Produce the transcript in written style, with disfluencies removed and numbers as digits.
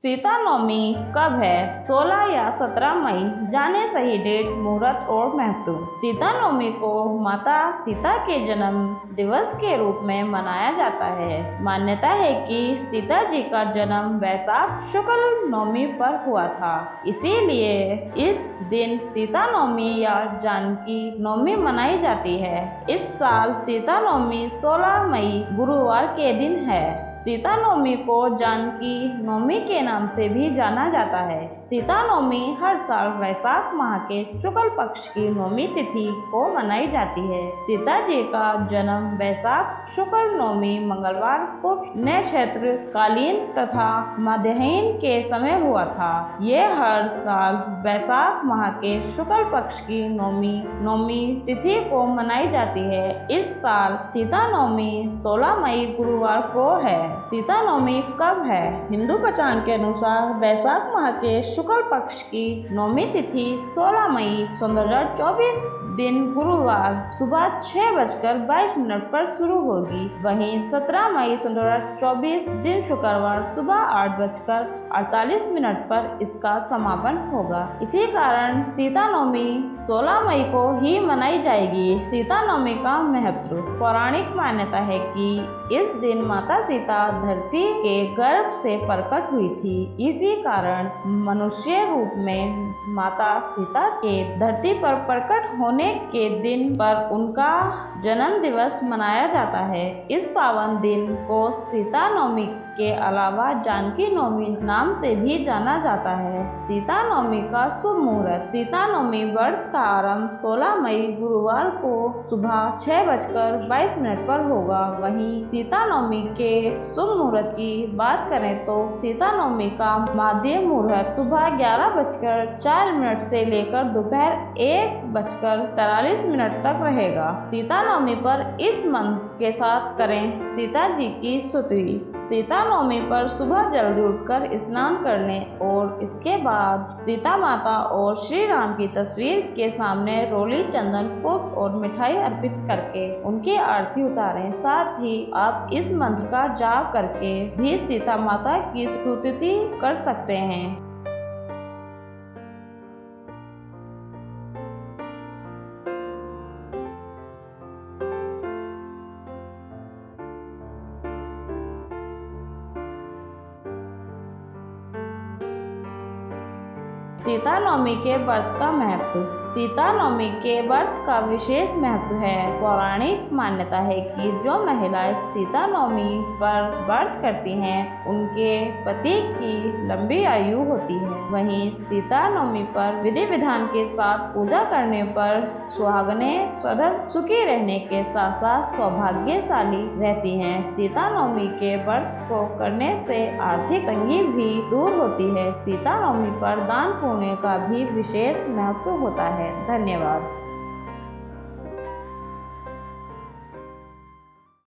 सीता नवमी कब है? 16 या 17 मई। जाने सही डेट, मुहूर्त और महत्व। सीता नवमी को माता सीता के जन्म दिवस के रूप में मनाया जाता है। मान्यता है कि सीता जी का जन्म वैशाख शुक्ल नवमी पर हुआ था, इसीलिए इस दिन सीता नवमी या जानकी नवमी मनाई जाती है। इस साल सीता नवमी 16 मई गुरुवार के दिन है। सीता नवमी को जानकी नवमी के नाम से भी जाना जाता है। सीता नवमी हर साल वैशाख माह के शुक्ल पक्ष की नवमी तिथि को मनाई जाती है। सीता जी का जन्म वैशाख शुक्ल नवमी मंगलवार पूर्व नक्षत्र कालीन तथा मध्याह्न के समय हुआ था। ये हर साल वैशाख माह के शुक्ल पक्ष की नवमी तिथि को मनाई जाती है। इस साल सीता नवमी 16 मई गुरुवार को है। सीता नवमी कब है? हिंदू पंचांग के अनुसार वैशाख माह के शुक्ल पक्ष की नवमी तिथि 16 मई 2024 दिन गुरुवार सुबह 6:22 पर शुरू होगी। वहीं 17 मई 2024 दिन शुक्रवार सुबह 8:48 पर इसका समापन होगा। इसी कारण सीता नवमी 16 मई को ही मनाई जाएगी। सीता नवमी का महत्व। पौराणिक मान्यता है कि इस दिन माता सीता धरती के गर्भ से प्रकट हुई थी। इसी कारण मनुष्य रूप में माता सीता के धरती पर प्रकट होने के दिन पर उनका जन्म दिवस मनाया जाता है। इस पावन दिन को सीता नवमी के अलावा जानकी नवमी नाम से भी जाना जाता है। सीता नवमी का शुभ मुहूर्त। सीता नवमी व्रत का आरंभ 16 मई गुरुवार को सुबह 6:22 पर होगा। वहीं सीता नवमी के शुभ मुहूर्त की बात करें तो सीता नवमी का मध्य मुहूर्त सुबह 11:04 से लेकर दोपहर 1:43 तक रहेगा। सीता नवमी पर इस मंत्र के साथ करें सीता जी की स्तुति। सीता नवमी पर सुबह जल्दी उठकर स्नान करने और इसके बाद सीता माता और श्री राम की तस्वीर के सामने रोली, चंदन, पुष्प और मिठाई अर्पित करके उनकी आरती उतारें। साथ ही आप इस मंत्र का जाप करके भी सीता माता की स्तुति कर सकते हैं। सीता नवमी के व्रत का महत्व। सीता नवमी के व्रत का विशेष महत्व है। पौराणिक मान्यता है कि जो महिलाएं सीता नवमी पर व्रत करती हैं, उनके पति की लंबी आयु होती है। वहीं सीता नवमी पर विधि विधान के साथ पूजा करने पर सुहागनें सदैव सुखी रहने के साथ साथ सौभाग्यशाली रहती हैं। सीता नवमी के व्रत को करने से आर्थिक तंगी भी दूर होती है। सीता नवमी पर दान पुण्य का भी विशेष महत्व होता है। धन्यवाद।